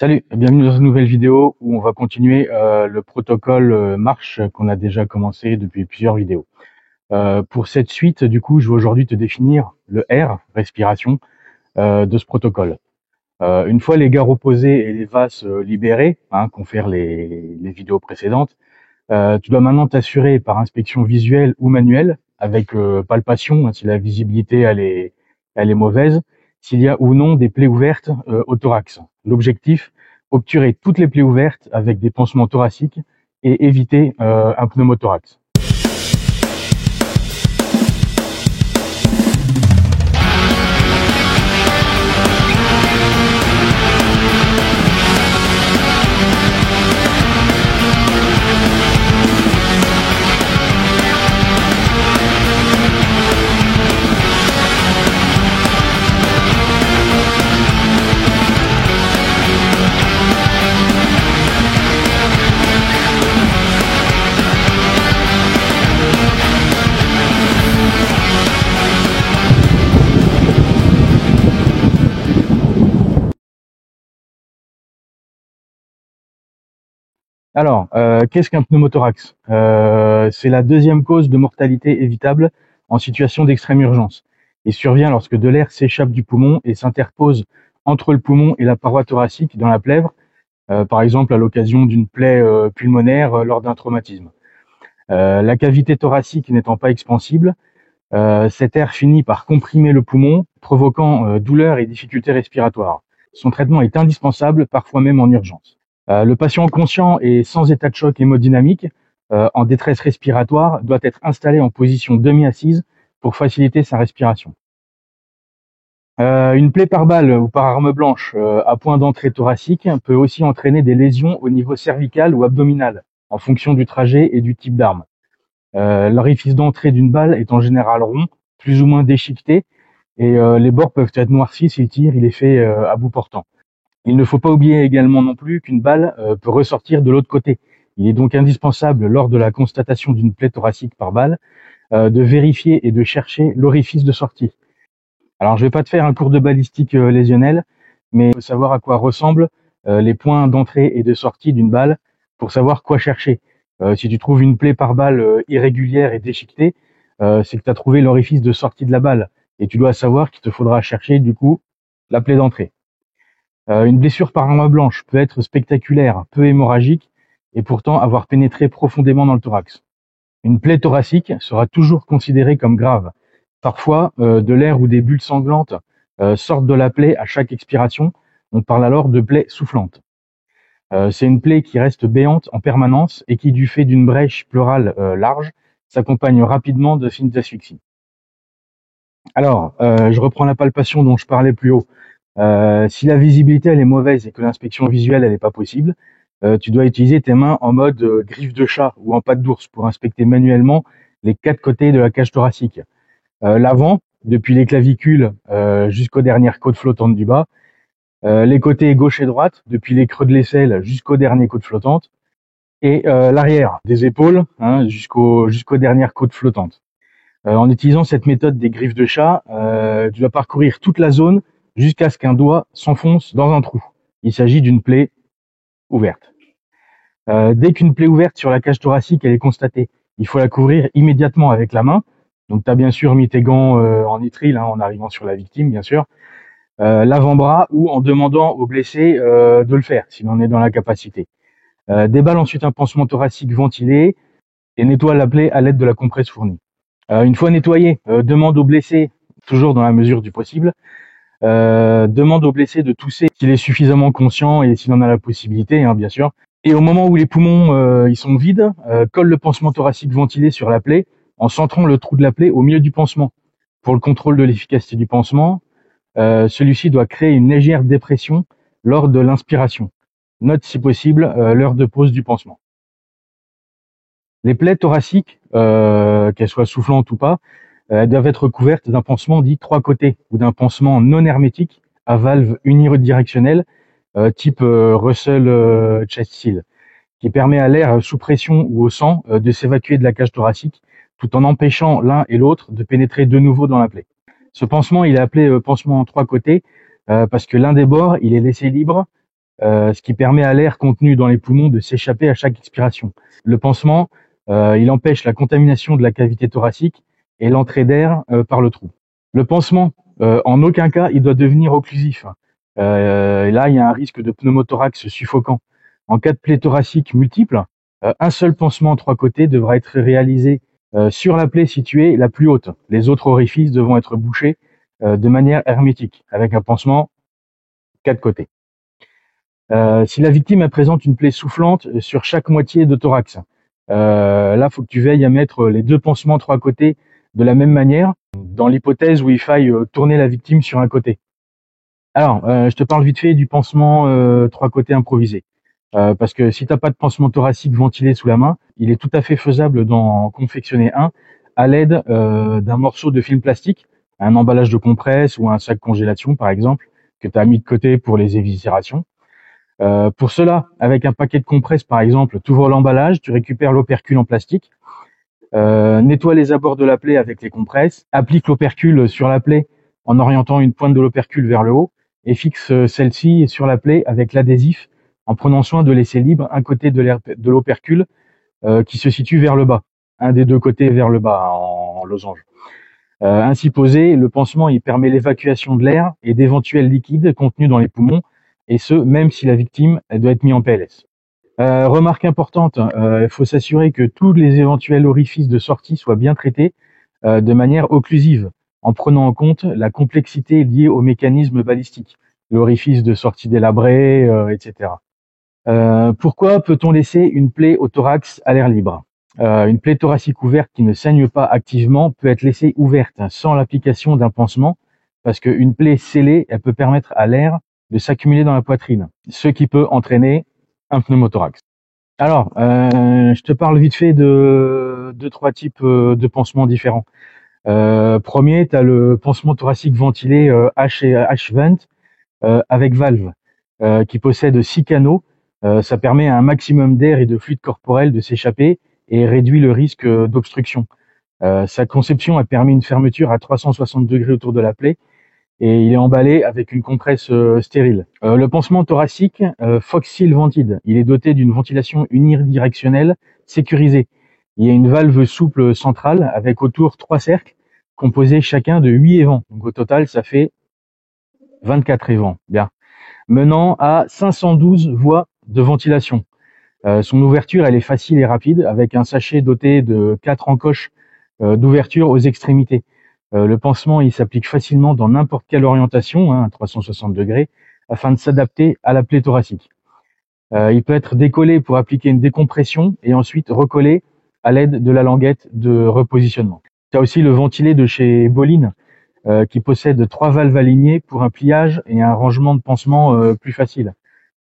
Salut, bienvenue dans une nouvelle vidéo où on va continuer le protocole marche qu'on a déjà commencé depuis plusieurs vidéos. Pour cette suite, du coup, je vais aujourd'hui te définir le R, respiration, de ce protocole. Une fois les gares opposées et les vasses libérées, confère les vidéos précédentes, tu dois maintenant t'assurer par inspection visuelle ou manuelle, avec palpation, si la visibilité elle est mauvaise, s'il y a ou non des plaies ouvertes au thorax. L'objectif, obturer toutes les plaies ouvertes avec des pansements thoraciques et éviter un pneumothorax. Alors, qu'est-ce qu'un pneumothorax? C'est la deuxième cause de mortalité évitable en situation d'extrême urgence. Il survient lorsque de l'air s'échappe du poumon et s'interpose entre le poumon et la paroi thoracique dans la plèvre, par exemple à l'occasion d'une plaie pulmonaire lors d'un traumatisme. La cavité thoracique n'étant pas expansible, cet air finit par comprimer le poumon, provoquant douleur et difficultés respiratoires. Son traitement est indispensable, parfois même en urgence. Le patient conscient et sans état de choc hémodynamique, en détresse respiratoire, doit être installé en position demi-assise pour faciliter sa respiration. Une plaie par balle ou par arme blanche à point d'entrée thoracique peut aussi entraîner des lésions au niveau cervical ou abdominal, en fonction du trajet et du type d'arme. L'orifice d'entrée d'une balle est en général rond, plus ou moins déchiqueté, et les bords peuvent être noircis si le tir il est fait à bout portant. Il ne faut pas oublier également non plus qu'une balle peut ressortir de l'autre côté. Il est donc indispensable, lors de la constatation d'une plaie thoracique par balle, de vérifier et de chercher l'orifice de sortie. Alors, je vais pas te faire un cours de balistique lésionnelle, mais il faut savoir à quoi ressemblent les points d'entrée et de sortie d'une balle pour savoir quoi chercher. Si tu trouves une plaie par balle irrégulière et déchiquetée, c'est que tu as trouvé l'orifice de sortie de la balle. Et tu dois savoir qu'il te faudra chercher, du coup, la plaie d'entrée. Une blessure par arme blanche peut être spectaculaire, peu hémorragique, et pourtant avoir pénétré profondément dans le thorax. Une plaie thoracique sera toujours considérée comme grave. Parfois, de l'air ou des bulles sanglantes sortent de la plaie à chaque expiration. On parle alors de plaie soufflante. C'est une plaie qui reste béante en permanence et qui, du fait d'une brèche pleurale large, s'accompagne rapidement de signes d'asphyxie. Alors, je reprends la palpation dont je parlais plus haut. Si la visibilité elle est mauvaise et que l'inspection visuelle elle est pas possible, tu dois utiliser tes mains en mode griffe de chat ou en patte d'ours pour inspecter manuellement les quatre côtés de la cage thoracique. L'avant, depuis les clavicules jusqu'aux dernières côtes flottantes du bas, les côtés gauche et droite, depuis les creux de l'aisselle jusqu'aux dernières côtes flottantes, et l'arrière des épaules jusqu'aux dernières côtes flottantes. En utilisant cette méthode des griffes de chat, tu dois parcourir toute la zone jusqu'à ce qu'un doigt s'enfonce dans un trou. Il s'agit d'une plaie ouverte. Dès qu'une plaie ouverte sur la cage thoracique elle est constatée, il faut la couvrir immédiatement avec la main. Donc, tu as bien sûr mis tes gants en nitrile en arrivant sur la victime, bien sûr. L'avant-bras ou en demandant au blessé de le faire, s'il en est dans la capacité. Déballe ensuite un pansement thoracique ventilé et nettoie la plaie à l'aide de la compresse fournie. Une fois nettoyé, demande au blessé, toujours dans la mesure du possible, demande au blessé de tousser s'il est suffisamment conscient et s'il en a la possibilité, bien sûr. Et au moment où les poumons ils sont vides, colle le pansement thoracique ventilé sur la plaie en centrant le trou de la plaie au milieu du pansement. Pour le contrôle de l'efficacité du pansement, celui-ci doit créer une légère dépression lors de l'inspiration. Note si possible l'heure de pause du pansement. Les plaies thoraciques, qu'elles soient soufflantes ou pas, elles doivent être couvertes d'un pansement dit trois côtés ou d'un pansement non hermétique à valve unidirectionnelle type Russell Chest Seal, qui permet à l'air sous pression ou au sang de s'évacuer de la cage thoracique tout en empêchant l'un et l'autre de pénétrer de nouveau dans la plaie. Ce pansement, il est appelé pansement en trois côtés parce que l'un des bords, il est laissé libre ce qui permet à l'air contenu dans les poumons de s'échapper à chaque expiration. Le pansement, il empêche la contamination de la cavité thoracique et l'entrée d'air par le trou. Le pansement, en aucun cas, il doit devenir occlusif. Et là, il y a un risque de pneumothorax suffocant. En cas de plaie thoracique multiple, un seul pansement 3 côtés devra être réalisé sur la plaie située la plus haute. Les autres orifices devront être bouchés de manière hermétique, avec un pansement 4 côtés. Si la victime présente une plaie soufflante sur chaque moitié de thorax, là, faut que tu veilles à mettre les 2 pansements 3 côtés de la même manière, dans l'hypothèse où il faille tourner la victime sur un côté. Alors, je te parle vite fait du pansement 3 côtés improvisé. Parce que si t'as pas de pansement thoracique ventilé sous la main, il est tout à fait faisable d'en confectionner un à l'aide d'un morceau de film plastique, un emballage de compresse ou un sac congélation par exemple, que tu as mis de côté pour les éviscérations. Pour cela, avec un paquet de compresses par exemple, tu ouvres l'emballage, tu récupères l'opercule en plastique, nettoie les abords de la plaie avec les compresses, applique l'opercule sur la plaie en orientant une pointe de l'opercule vers le haut et fixe celle-ci sur la plaie avec l'adhésif en prenant soin de laisser libre un côté de l'opercule qui se situe vers le bas, un des 2 côtés vers le bas en losange. Ainsi posé, le pansement il permet l'évacuation de l'air et d'éventuels liquides contenus dans les poumons, et ce, même si la victime elle doit être mise en PLS. Remarque importante, il faut s'assurer que tous les éventuels orifices de sortie soient bien traités de manière occlusive, en prenant en compte la complexité liée au mécanisme balistique, l'orifice de sortie délabré, etc. Pourquoi peut-on laisser une plaie au thorax à l'air libre? Une plaie thoracique ouverte qui ne saigne pas activement peut être laissée ouverte sans l'application d'un pansement, parce qu'une plaie scellée, elle peut permettre à l'air de s'accumuler dans la poitrine, ce qui peut entraîner un pneumothorax. Alors, je te parle vite fait de 2-3 types de pansements différents. Premier, tu as le pansement thoracique ventilé H-vent avec valve, qui possède 6 canaux. Ça permet à un maximum d'air et de fluide corporel de s'échapper et réduit le risque d'obstruction. Sa conception a permis une fermeture à 360 degrés autour de la plaie et il est emballé avec une compresse stérile. Le pansement thoracique Foxil Ventide, il est doté d'une ventilation unidirectionnelle sécurisée. Il y a une valve souple centrale avec autour 3 cercles composés chacun de 8 évents. Donc au total, ça fait 24 évents. Bien. Menant à 512 voies de ventilation. Son ouverture, elle est facile et rapide, avec un sachet doté de 4 encoches d'ouverture aux extrémités. Le pansement, il s'applique facilement dans n'importe quelle orientation, à 360 degrés, afin de s'adapter à la plaie thoracique. Il peut être décollé pour appliquer une décompression et ensuite recollé à l'aide de la languette de repositionnement. Il y a aussi le ventilé de chez Boline, qui possède 3 valves alignées pour un pliage et un rangement de pansement plus facile.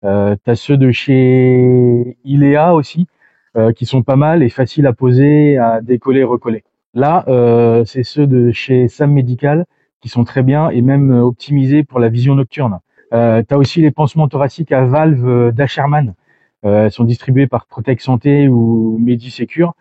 T'as ceux de chez Ilea aussi, qui sont pas mal et faciles à poser, à décoller, recoller. Là, c'est ceux de chez Sam Medical qui sont très bien et même optimisés pour la vision nocturne. T'as aussi les pansements thoraciques à valve d'Asherman. Elles sont distribuées par Protect Santé ou Medisecure.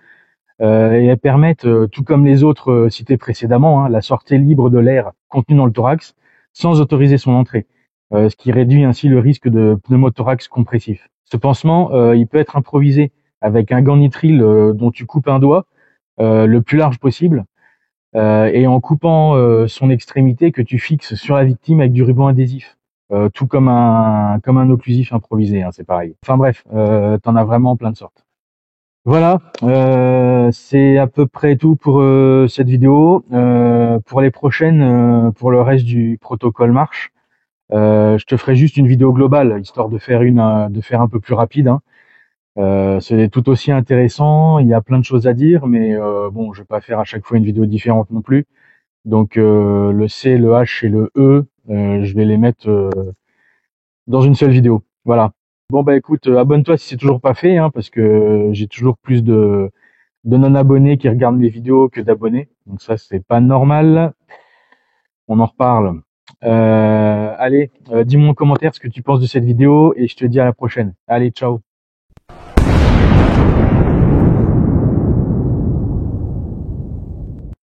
Et elles permettent, tout comme les autres cités précédemment, la sortie libre de l'air contenu dans le thorax sans autoriser son entrée, ce qui réduit ainsi le risque de pneumothorax compressif. Ce pansement, il peut être improvisé avec un gant nitrile dont tu coupes un doigt le plus large possible et en coupant son extrémité que tu fixes sur la victime avec du ruban adhésif, tout comme un occlusif improvisé, c'est pareil. Enfin bref, t'en as vraiment plein de sortes. Voilà, c'est à peu près tout pour cette vidéo. Pour les prochaines, pour le reste du protocole marche, je te ferai juste une vidéo globale, histoire de faire un peu plus rapide. C'est tout aussi intéressant, il y a plein de choses à dire, mais bon, je vais pas faire à chaque fois une vidéo différente non plus. Donc le C, le H et le E, je vais les mettre dans une seule vidéo. Voilà. Bon bah écoute, abonne-toi si c'est toujours pas fait, parce que j'ai toujours plus de non-abonnés qui regardent mes vidéos que d'abonnés. Donc ça, c'est pas normal. On en reparle. Allez, dis-moi en commentaire ce que tu penses de cette vidéo et je te dis à la prochaine. Allez, ciao.